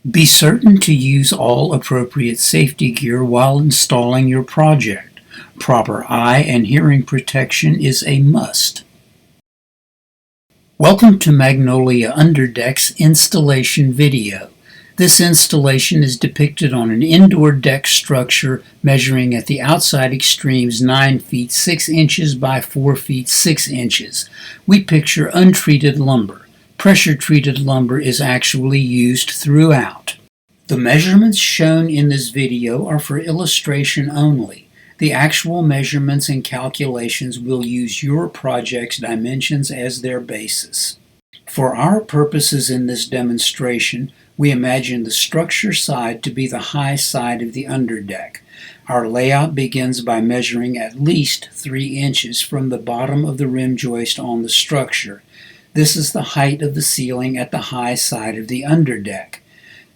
Be certain to use all appropriate safety gear while installing your project. Proper eye and hearing protection is a must. Welcome to Magnolia Underdecks installation video. This installation is depicted on an indoor deck structure measuring at the outside extremes 9 feet 6 inches by 4 feet 6 inches. We picture untreated lumber. Pressure-treated lumber is actually used throughout. The measurements shown in this video are for illustration only. The actual measurements and calculations will use your project's dimensions as their basis. For our purposes in this demonstration, we imagine the structure side to be the high side of the underdeck. Our layout begins by measuring at least 3 inches from the bottom of the rim joist on the structure. This is the height of the ceiling at the high side of the underdeck.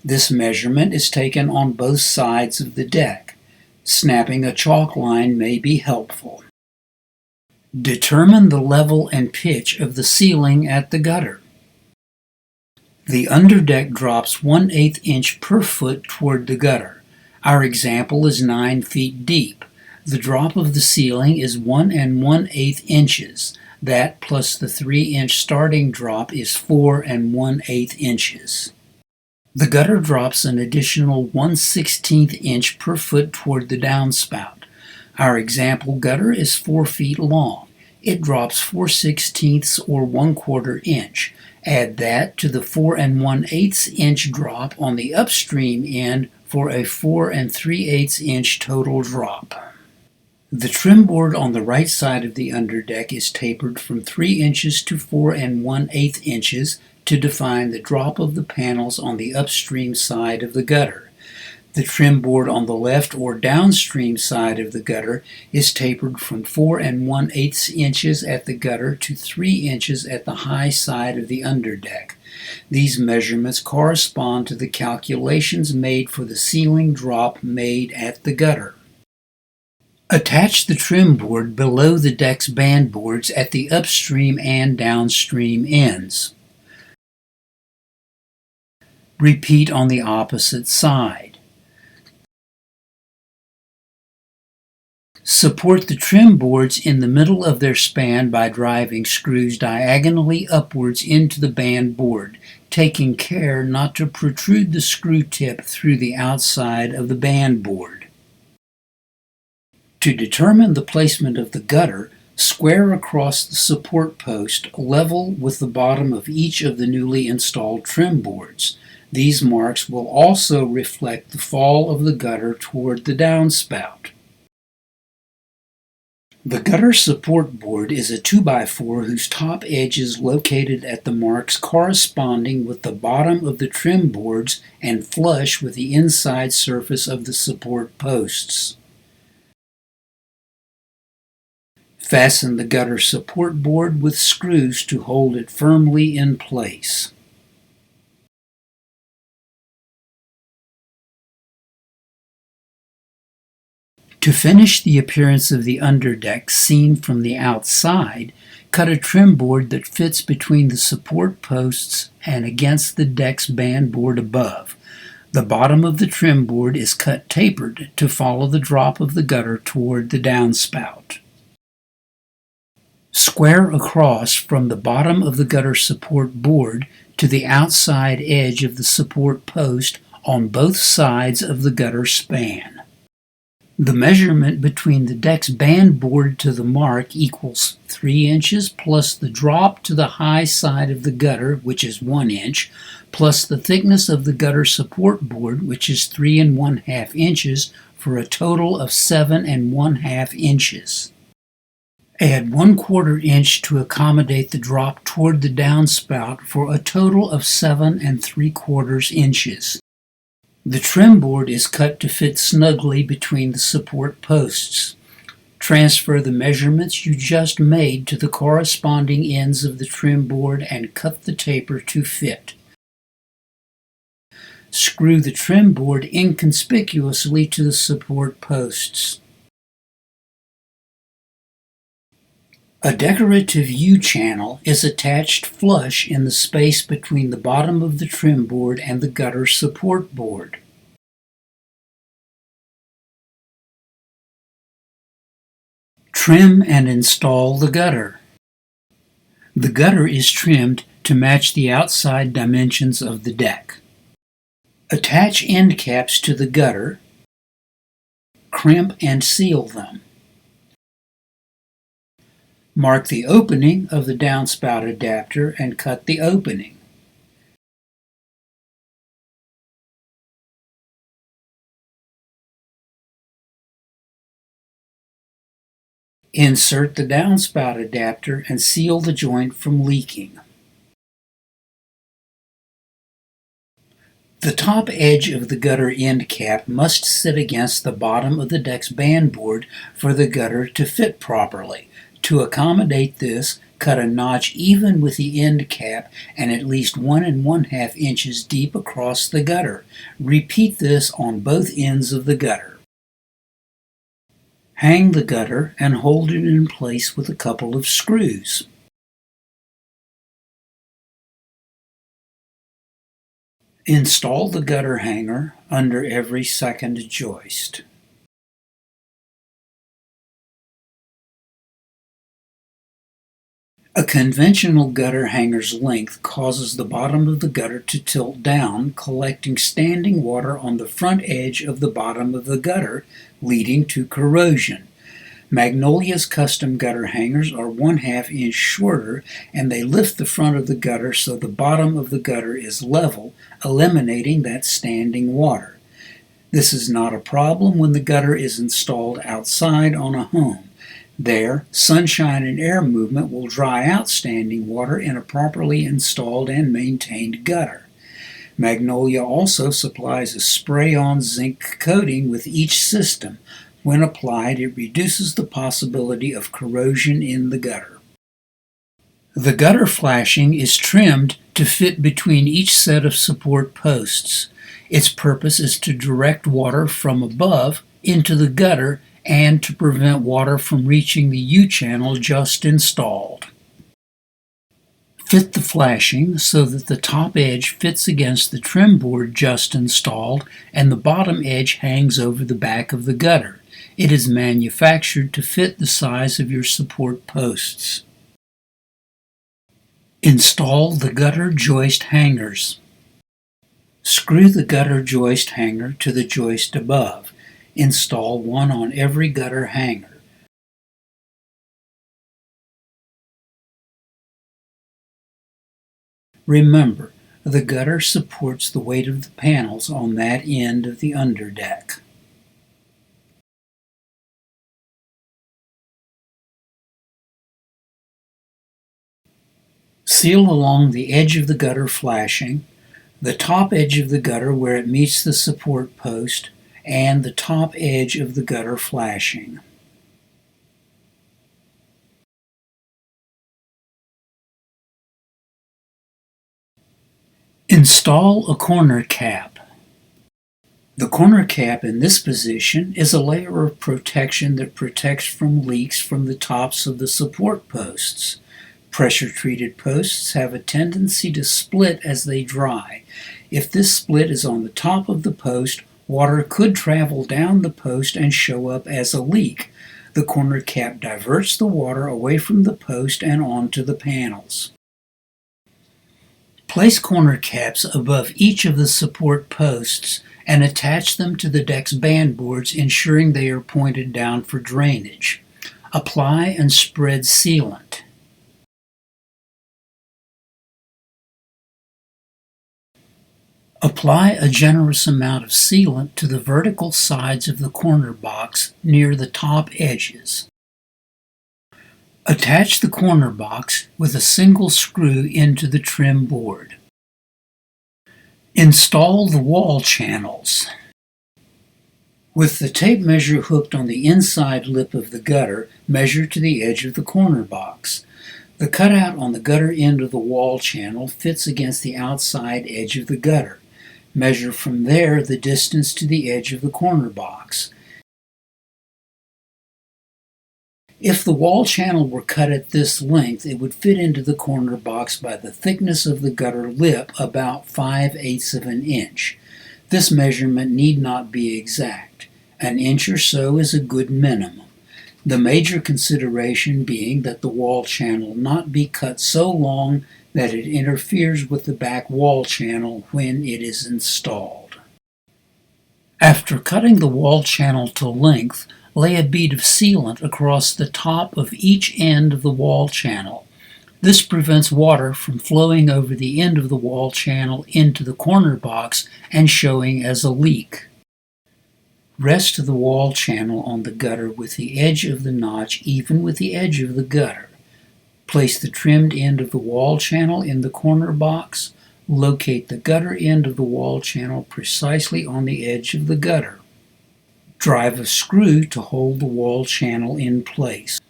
This measurement is taken on both sides of the deck. Snapping a chalk line may be helpful. Determine the level and pitch of the ceiling at the gutter. The underdeck drops 1/8 inch per foot toward the gutter. Our example is 9 feet deep. The drop of the ceiling is 1 1/8 inches. That plus the 3-inch starting drop is 4 1/8 inches. The gutter drops an additional 1/16 inch per foot toward the downspout. Our example gutter is 4 feet long. It drops 4/16 or 1/4 inch. Add that to the 4 1/8 inch drop on the upstream end for a 4 3/8 inch total drop. The trim board on the right side of the underdeck is tapered from 3 inches to 4 1/8 inches to define the drop of the panels on the upstream side of the gutter. The trim board on the left or downstream side of the gutter is tapered from 4 1/8 inches at the gutter to 3 inches at the high side of the underdeck. These measurements correspond to the calculations made for the ceiling drop made at the gutter. Attach the trim board below the deck's band boards at the upstream and downstream ends. Repeat on the opposite side. Support the trim boards in the middle of their span by driving screws diagonally upwards into the band board, taking care not to protrude the screw tip through the outside of the band board. To determine the placement of the gutter, square across the support post level with the bottom of each of the newly installed trim boards. These marks will also reflect the fall of the gutter toward the downspout. The gutter support board is a 2x4 whose top edge is located at the marks corresponding with the bottom of the trim boards and flush with the inside surface of the support posts. Fasten the gutter support board with screws to hold it firmly in place. To finish the appearance of the underdeck seen from the outside, cut a trim board that fits between the support posts and against the deck's band board above. The bottom of the trim board is cut tapered to follow the drop of the gutter toward the downspout. Square across from the bottom of the gutter support board to the outside edge of the support post on both sides of the gutter span. The measurement between the deck's band board to the mark equals 3 inches plus the drop to the high side of the gutter, which is 1 inch, plus the thickness of the gutter support board, which is 3 1/2 inches, for a total of 7 1/2 inches. Add 1/4 inch to accommodate the drop toward the downspout for a total of 7 3/4 inches. The trim board is cut to fit snugly between the support posts. Transfer the measurements you just made to the corresponding ends of the trim board and cut the taper to fit. Screw the trim board inconspicuously to the support posts. A decorative U-channel is attached flush in the space between the bottom of the trim board and the gutter support board. Trim and install the gutter. The gutter is trimmed to match the outside dimensions of the deck. Attach end caps to the gutter, crimp and seal them. Mark the opening of the downspout adapter and cut the opening. Insert the downspout adapter and seal the joint from leaking. The top edge of the gutter end cap must sit against the bottom of the deck's bandboard for the gutter to fit properly. To accommodate this, cut a notch even with the end cap and at least 1 1/2 inches deep across the gutter. Repeat this on both ends of the gutter. Hang the gutter and hold it in place with a couple of screws. Install the gutter hanger under every second joist. A conventional gutter hanger's length causes the bottom of the gutter to tilt down, collecting standing water on the front edge of the bottom of the gutter, leading to corrosion. Magnolia's custom gutter hangers are 1/2 inch shorter, and they lift the front of the gutter so the bottom of the gutter is level, eliminating that standing water. This is not a problem when the gutter is installed outside on a home. There, sunshine and air movement will dry out standing water in a properly installed and maintained gutter. Magnolia also supplies a spray-on zinc coating with each system. When applied, it reduces the possibility of corrosion in the gutter. The gutter flashing is trimmed to fit between each set of support posts. Its purpose is to direct water from above into the gutter and to prevent water from reaching the U-channel just installed. Fit the flashing so that the top edge fits against the trim board just installed and the bottom edge hangs over the back of the gutter. It is manufactured to fit the size of your support posts. Install the gutter joist hangers. Screw the gutter joist hanger to the joist above. Install one on every gutter hanger. Remember, the gutter supports the weight of the panels on that end of the underdeck. Seal along the edge of the gutter flashing, the top edge of the gutter where it meets the support post, and the top edge of the gutter flashing. Install a corner cap. The corner cap in this position is a layer of protection that protects from leaks from the tops of the support posts. Pressure-treated posts have a tendency to split as they dry. If this split is on the top of the post, water could travel down the post and show up as a leak. The corner cap diverts the water away from the post and onto the panels. Place corner caps above each of the support posts and attach them to the deck's bandboards, ensuring they are pointed down for drainage. Apply and spread sealant. Apply a generous amount of sealant to the vertical sides of the corner box near the top edges. Attach the corner box with a single screw into the trim board. Install the wall channels. With the tape measure hooked on the inside lip of the gutter, measure to the edge of the corner box. The cutout on the gutter end of the wall channel fits against the outside edge of the gutter. Measure from there the distance to the edge of the corner box. If the wall channel were cut at this length, it would fit into the corner box by the thickness of the gutter lip, about 5/8 of an inch. This measurement need not be exact. An inch or so is a good minimum. The major consideration being that the wall channel not be cut so long that it interferes with the back wall channel when it is installed. After cutting the wall channel to length, lay a bead of sealant across the top of each end of the wall channel. This prevents water from flowing over the end of the wall channel into the corner box and showing as a leak. Rest the wall channel on the gutter with the edge of the notch even with the edge of the gutter. Place the trimmed end of the wall channel in the corner box. Locate the gutter end of the wall channel precisely on the edge of the gutter. Drive a screw to hold the wall channel in place.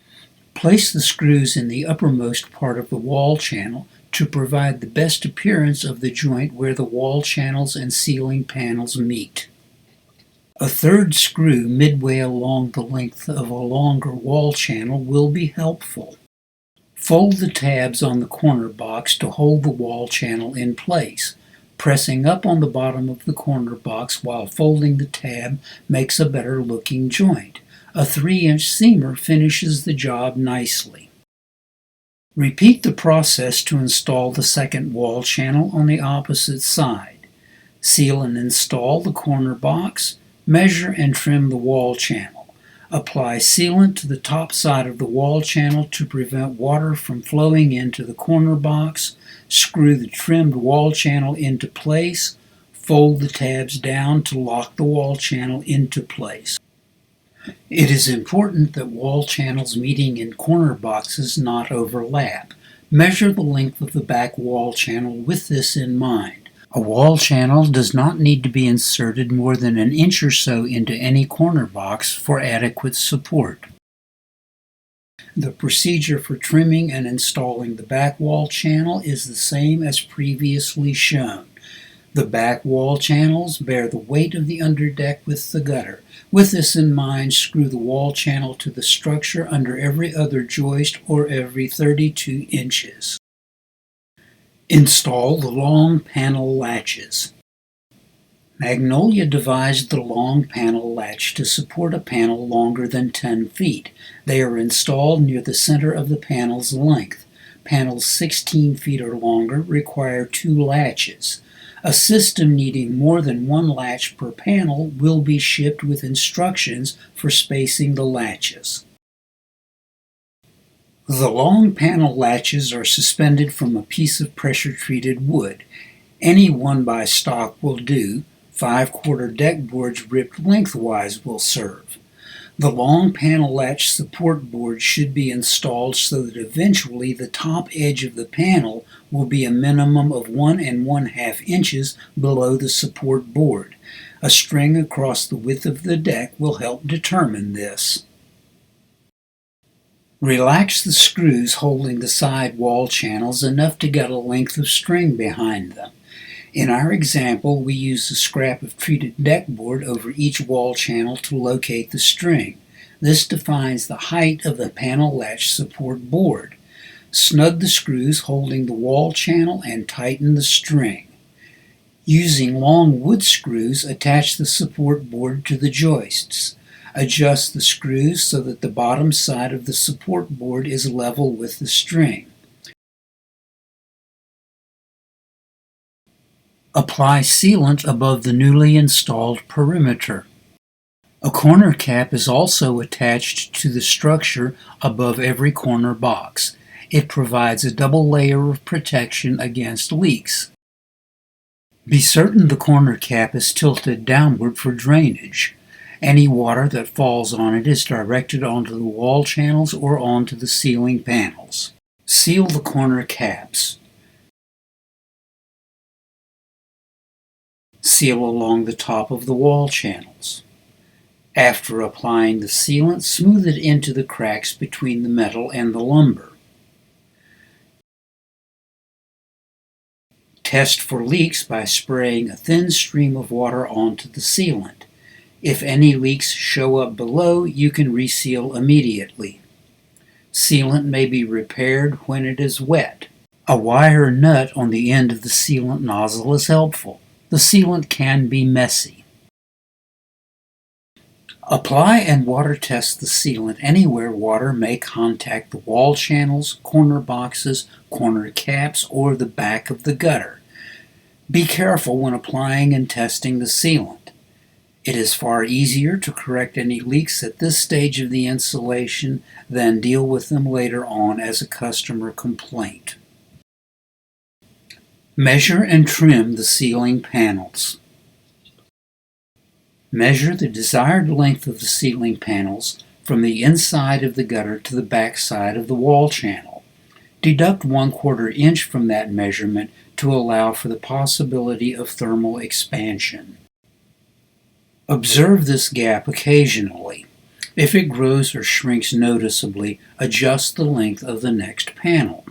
Place the screws in the uppermost part of the wall channel to provide the best appearance of the joint where the wall channels and ceiling panels meet. A third screw midway along the length of a longer wall channel will be helpful. Fold the tabs on the corner box to hold the wall channel in place. Pressing up on the bottom of the corner box while folding the tab makes a better looking joint. A 3-inch seamer finishes the job nicely. Repeat the process to install the second wall channel on the opposite side. Seal and install the corner box. Measure and trim the wall channel. Apply sealant to the top side of the wall channel to prevent water from flowing into the corner box. Screw the trimmed wall channel into place. Fold the tabs down to lock the wall channel into place. It is important that wall channels meeting in corner boxes not overlap. Measure the length of the back wall channel with this in mind. A wall channel does not need to be inserted more than an inch or so into any corner box for adequate support. The procedure for trimming and installing the back wall channel is the same as previously shown. The back wall channels bear the weight of the underdeck with the gutter. With this in mind, screw the wall channel to the structure under every other joist or every 32 inches. Install the long panel latches. Magnolia devised the long panel latch to support a panel longer than 10 feet. They are installed near the center of the panel's length. Panels 16 feet or longer require 2 latches. A system needing more than 1 latch per panel will be shipped with instructions for spacing the latches. The long panel latches are suspended from a piece of pressure-treated wood. Any 1x stock will do. 5/4 deck boards ripped lengthwise will serve. The long panel latch support board should be installed so that eventually the top edge of the panel will be a minimum of 1 1/2 inches below the support board. A string across the width of the deck will help determine this. Relax the screws holding the side wall channels enough to get a length of string behind them. In our example, we use a scrap of treated deck board over each wall channel to locate the string. This defines the height of the panel latch support board. Snug the screws holding the wall channel and tighten the string. Using long wood screws, attach the support board to the joists. Adjust the screws so that the bottom side of the support board is level with the string. Apply sealant above the newly installed perimeter. A corner cap is also attached to the structure above every corner box. It provides a double layer of protection against leaks. Be certain the corner cap is tilted downward for drainage. Any water that falls on it is directed onto the wall channels or onto the ceiling panels. Seal the corner caps. Seal along the top of the wall channels. After applying the sealant, smooth it into the cracks between the metal and the lumber. Test for leaks by spraying a thin stream of water onto the sealant. If any leaks show up below, you can reseal immediately. Sealant may be repaired when it is wet. A wire nut on the end of the sealant nozzle is helpful. The sealant can be messy. Apply and water test the sealant anywhere water may contact the wall channels, corner boxes, corner caps, or the back of the gutter. Be careful when applying and testing the sealant. It is far easier to correct any leaks at this stage of the installation than deal with them later on as a customer complaint. Measure and trim the ceiling panels. Measure the desired length of the ceiling panels from the inside of the gutter to the back side of the wall channel. Deduct 1/4 inch from that measurement to allow for the possibility of thermal expansion. Observe this gap occasionally. If it grows or shrinks noticeably, adjust the length of the next panel.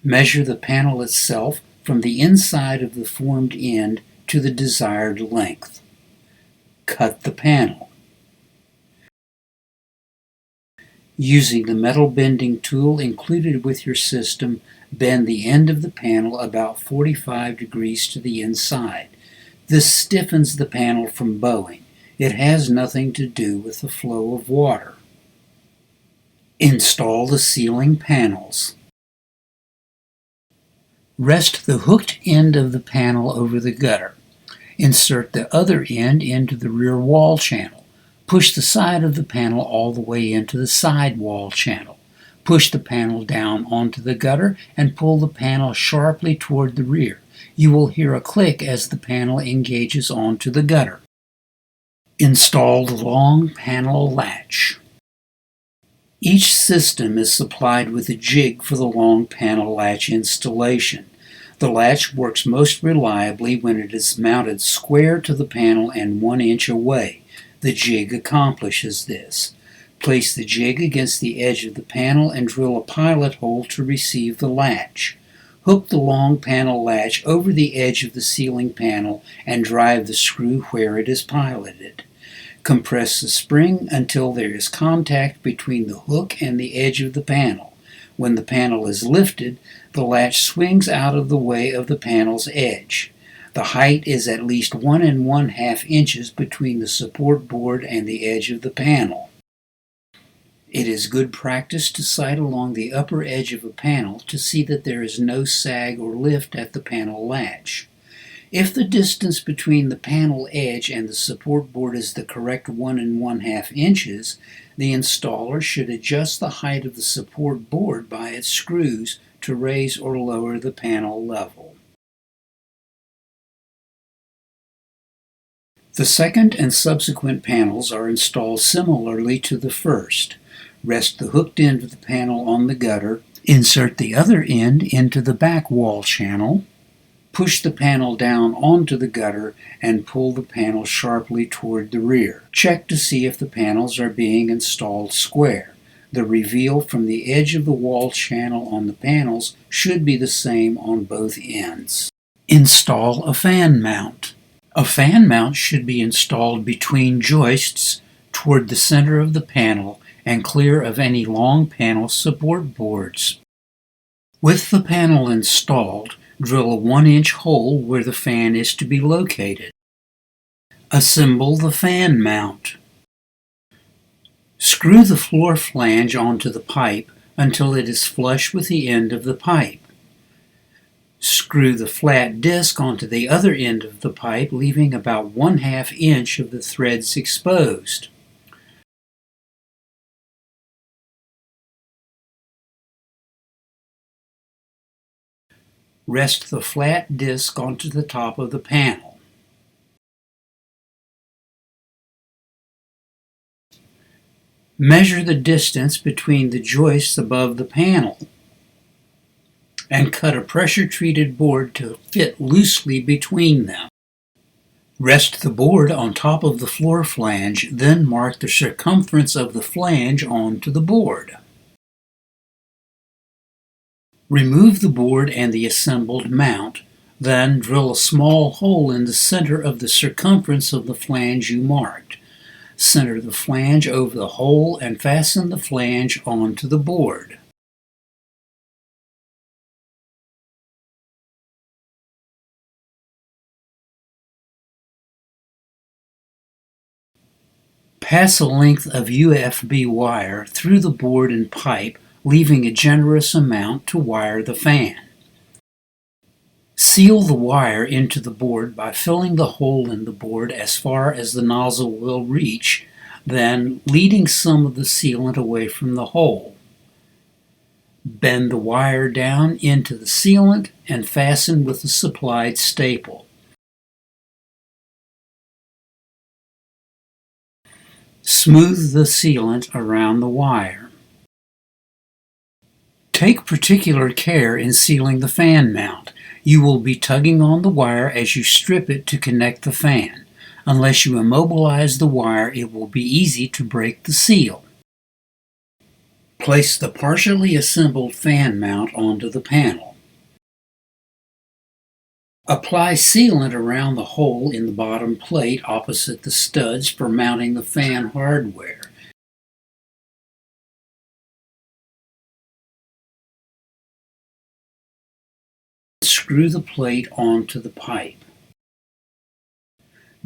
Measure the panel itself from the inside of the formed end to the desired length. Cut the panel. Using the metal bending tool included with your system, bend the end of the panel about 45 degrees to the inside. This stiffens the panel from bowing. It has nothing to do with the flow of water. Install the ceiling panels. Rest the hooked end of the panel over the gutter. Insert the other end into the rear wall channel. Push the side of the panel all the way into the side wall channel. Push the panel down onto the gutter and pull the panel sharply toward the rear. You will hear a click as the panel engages onto the gutter. Install the long panel latch. Each system is supplied with a jig for the long panel latch installation. The latch works most reliably when it is mounted square to the panel and 1 inch away. The jig accomplishes this. Place the jig against the edge of the panel and drill a pilot hole to receive the latch. Hook the long panel latch over the edge of the ceiling panel and drive the screw where it is piloted. Compress the spring until there is contact between the hook and the edge of the panel. When the panel is lifted, the latch swings out of the way of the panel's edge. The height is at least 1 1/2 inches between the support board and the edge of the panel. It is good practice to sight along the upper edge of a panel to see that there is no sag or lift at the panel latch. If the distance between the panel edge and the support board is the correct 1 1/2 inches, the installer should adjust the height of the support board by its screws to raise or lower the panel level. The second and subsequent panels are installed similarly to the first. Rest the hooked end of the panel on the gutter, insert the other end into the back wall channel, push the panel down onto the gutter, and pull the panel sharply toward the rear. Check to see if the panels are being installed square. The reveal from the edge of the wall channel on the panels should be the same on both ends. Install a fan mount. A fan mount should be installed between joists toward the center of the panel and clear of any long panel support boards. With the panel installed, drill a 1 inch hole where the fan is to be located. Assemble the fan mount. Screw the floor flange onto the pipe until it is flush with the end of the pipe. Screw the flat disc onto the other end of the pipe, leaving about 1/2 inch of the threads exposed. Rest the flat disc onto the top of the panel. Measure the distance between the joists above the panel and cut a pressure-treated board to fit loosely between them. Rest the board on top of the floor flange, then mark the circumference of the flange onto the board. Remove the board and the assembled mount, then drill a small hole in the center of the circumference of the flange you marked. Center the flange over the hole and fasten the flange onto the board. Pass a length of UFB wire through the board and pipe, leaving a generous amount to wire the fan. Seal the wire into the board by filling the hole in the board as far as the nozzle will reach, then leading some of the sealant away from the hole. Bend the wire down into the sealant and fasten with the supplied staple. Smooth the sealant around the wire. Take particular care in sealing the fan mount. You will be tugging on the wire as you strip it to connect the fan. Unless you immobilize the wire, it will be easy to break the seal. Place the partially assembled fan mount onto the panel. Apply sealant around the hole in the bottom plate opposite the studs for mounting the fan hardware. Screw the plate onto the pipe.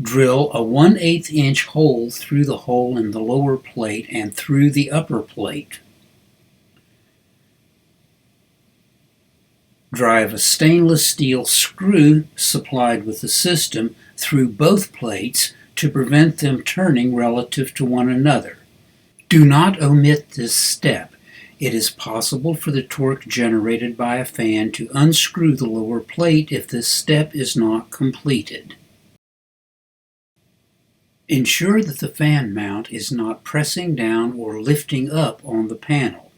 Drill a 1/8 inch hole through the hole in the lower plate and through the upper plate. Drive a stainless steel screw supplied with the system through both plates to prevent them turning relative to one another. Do not omit this step. It is possible for the torque generated by a fan to unscrew the lower plate if this step is not completed. Ensure that the fan mount is not pressing down or lifting up on the panel.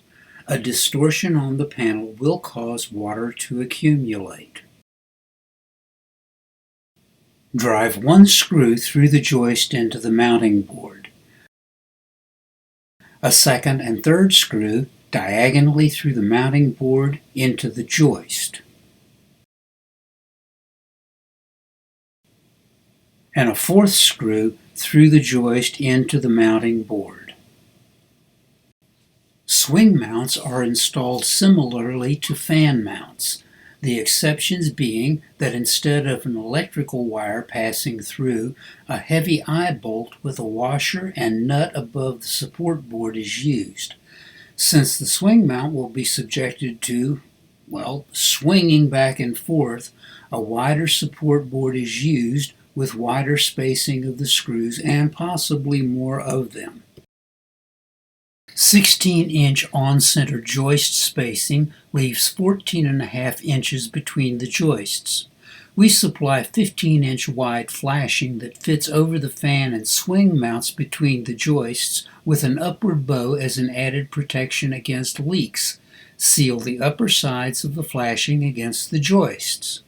A distortion on the panel will cause water to accumulate. Drive one screw through the joist into the mounting board. A second and third screw diagonally through the mounting board into the joist. And a fourth screw through the joist into the mounting board. Swing mounts are installed similarly to fan mounts, the exceptions being that instead of an electrical wire passing through, a heavy eye bolt with a washer and nut above the support board is used. Since the swing mount will be subjected to, swinging back and forth, a wider support board is used with wider spacing of the screws and possibly more of them. 16-inch on-center joist spacing leaves 14.5 inches between the joists. We supply 15-inch wide flashing that fits over the fan and swing mounts between the joists with an upward bow as an added protection against leaks. Seal the upper sides of the flashing against the joists.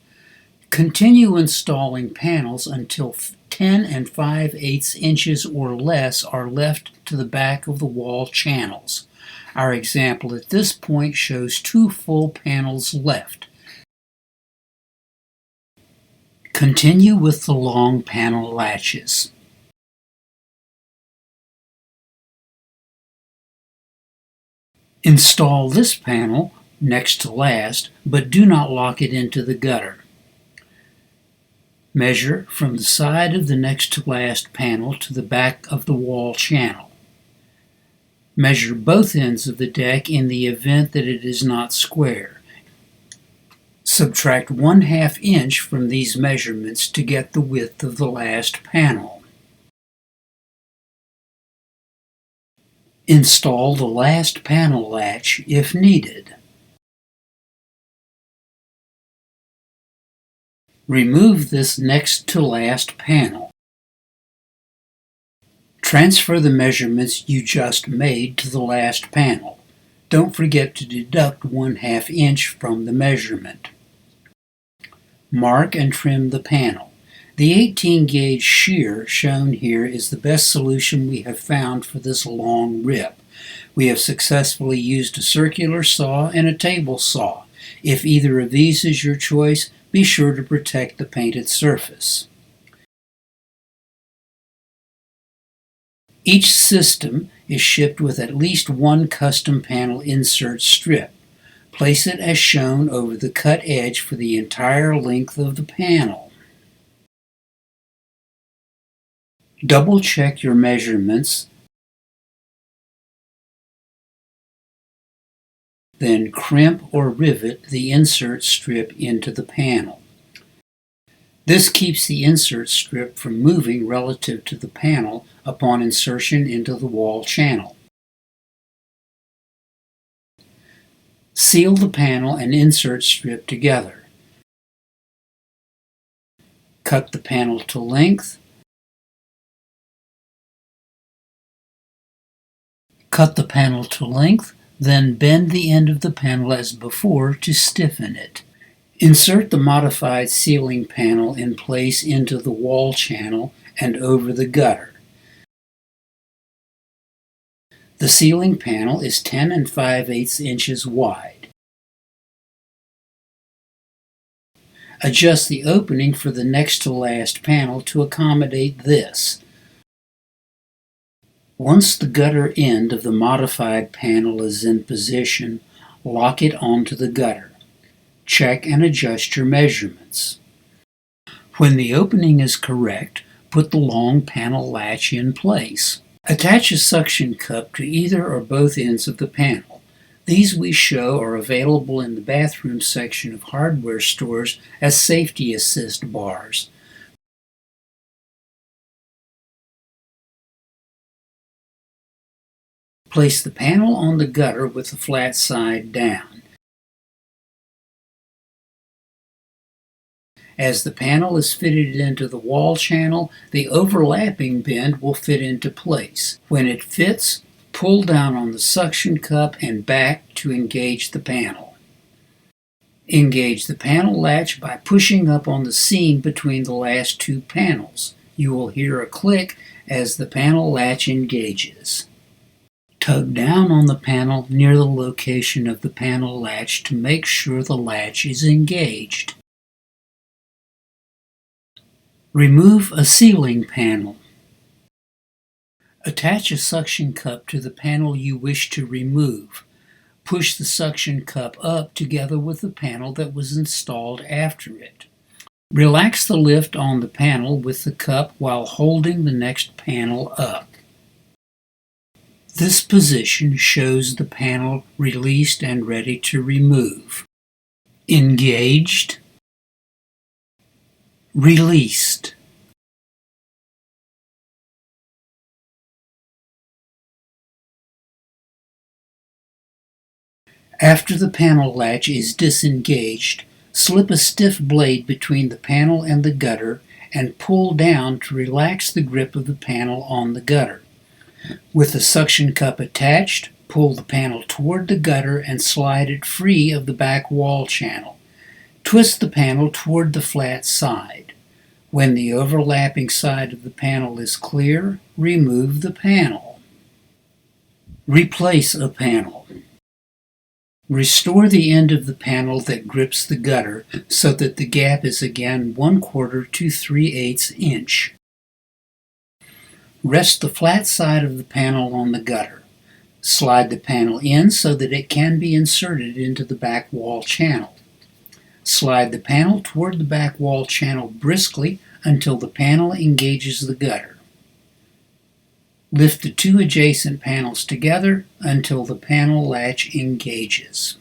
Continue installing panels until 10 5/8 inches or less are left to the back of the wall channels. Our example at this point shows 2 full panels left. Continue with the long panel latches. Install this panel next to last, but do not lock it into the gutter. Measure from the side of the next to last panel to the back of the wall channel. Measure both ends of the deck in the event that it is not square. Subtract 1/2 inch from these measurements to get the width of the last panel. Install the last panel latch if needed. Remove this next to last panel. Transfer the measurements you just made to the last panel. Don't forget to deduct 1/2 inch from the measurement. Mark and trim the panel. The 18 gauge shear shown here is the best solution we have found for this long rip. We have successfully used a circular saw and a table saw. If either of these is your choice, be sure to protect the painted surface. Each system is shipped with at least one custom panel insert strip. Place it as shown over the cut edge for the entire length of the panel. Double check your measurements, then crimp or rivet the insert strip into the panel. This keeps the insert strip from moving relative to the panel upon insertion into the wall channel. Seal the panel and insert strip together. Cut the panel to length. Then bend the end of the panel as before to stiffen it. Insert the modified ceiling panel in place into the wall channel and over the gutter. The ceiling panel is 10 5/8 inches wide. Adjust the opening for the next to last panel to accommodate this. Once the gutter end of the modified panel is in position, lock it onto the gutter. Check and adjust your measurements. When the opening is correct, put the long panel latch in place. Attach a suction cup to either or both ends of the panel. These we show are available in the bathroom section of hardware stores as safety assist bars. Place the panel on the gutter with the flat side down. As the panel is fitted into the wall channel, the overlapping bend will fit into place. When it fits, pull down on the suction cup and back to engage the panel. Engage the panel latch by pushing up on the seam between the last two panels. You will hear a click as the panel latch engages. Tug down on the panel near the location of the panel latch to make sure the latch is engaged. Remove a ceiling panel. Attach a suction cup to the panel you wish to remove. Push the suction cup up together with the panel that was installed after it. Relax the lift on the panel with the cup while holding the next panel up. This position shows the panel released and ready to remove. Engaged. Released. After the panel latch is disengaged, slip a stiff blade between the panel and the gutter and pull down to relax the grip of the panel on the gutter. With the suction cup attached, pull the panel toward the gutter and slide it free of the back wall channel. Twist the panel toward the flat side. When the overlapping side of the panel is clear, remove the panel. Replace a panel. Restore the end of the panel that grips the gutter so that the gap is again 1/4 to 3/8 inch. Rest the flat side of the panel on the gutter. Slide the panel in so that it can be inserted into the back wall channel. Slide the panel toward the back wall channel briskly until the panel engages the gutter. Lift the two adjacent panels together until the panel latch engages.